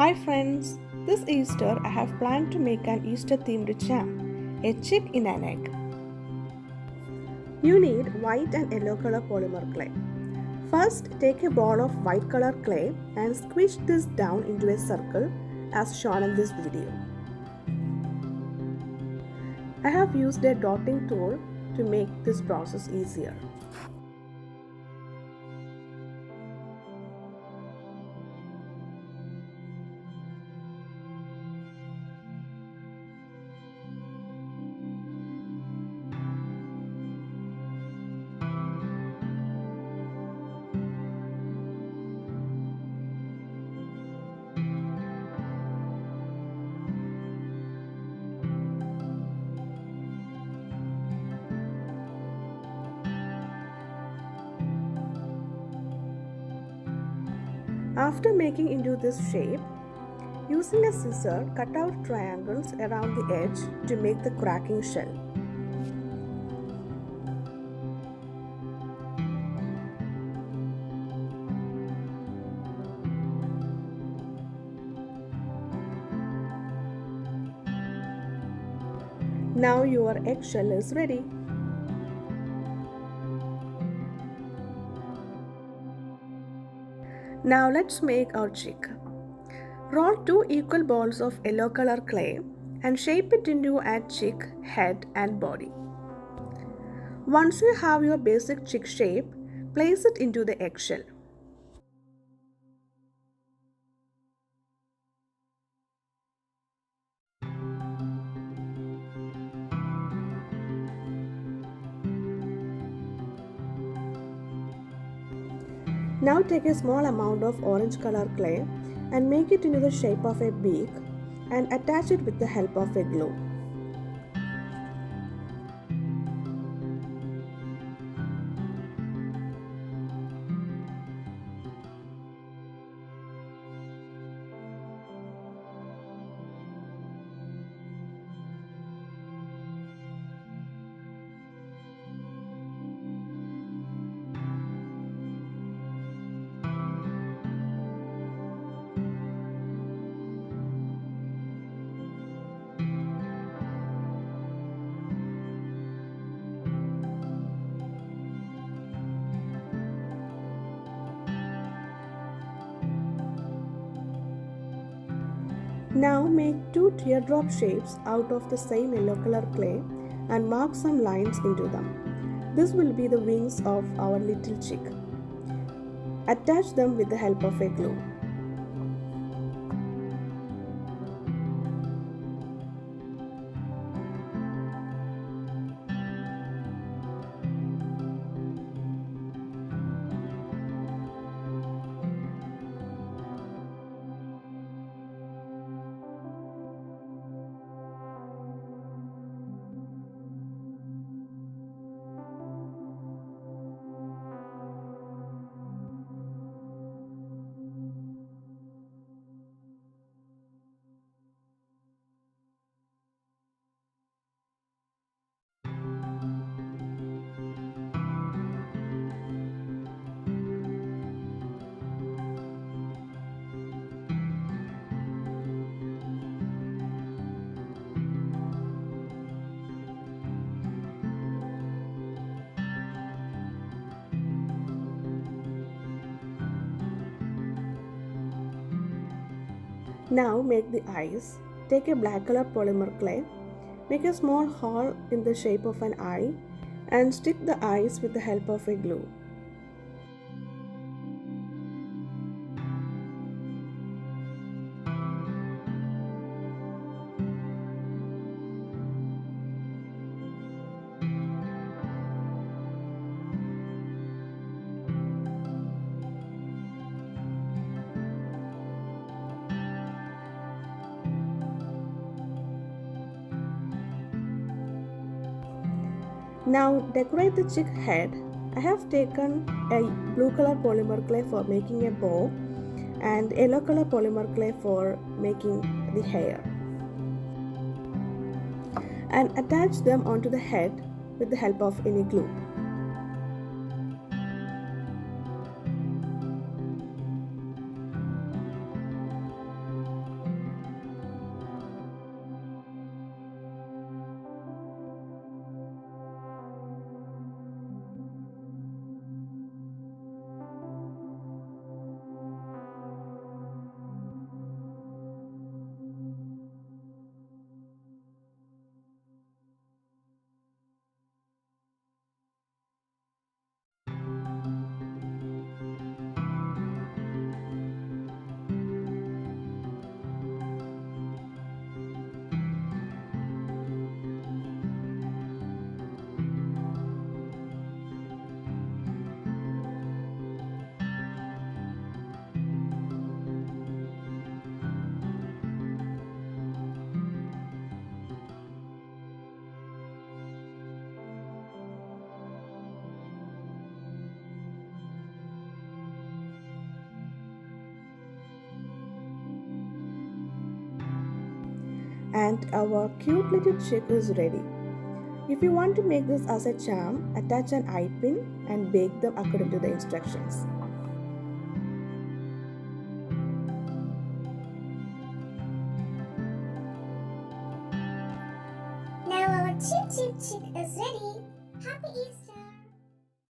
Hi friends, this Easter I have planned to make an Easter themed jam, a chick in an egg. You need white and yellow color polymer clay. First, take a ball of white color clay and squish this down into a circle as shown in this video. I have used a dotting tool to make this process easier. After making into this shape, using a scissor, cut out triangles around the edge to make the cracking shell. Now your eggshell is ready. Now let's make our chick. Roll 2 equal balls of yellow color clay and shape it into a chick head and body. Once you have your basic chick shape, place it into the eggshell. Now take a small amount of orange color clay and make it into the shape of a beak and attach it with the help of a glue. Now make 2 teardrop shapes out of the same yellow color clay and mark some lines into them. This will be the wings of our little chick. Attach them with the help of a glue. Now make the eyes. Take a black color polymer clay, make a small hole in the shape of an eye and stick the eyes with the help of a glue. Now decorate the chick head. I have taken a blue color polymer clay for making a bow and yellow color polymer clay for making the hair, and attach them onto the head with the help of any glue. And our cute little chick is ready. If you want to make this as a charm, attach an eye pin and bake them according to the instructions. Now our chip chip chick is ready. Happy Easter!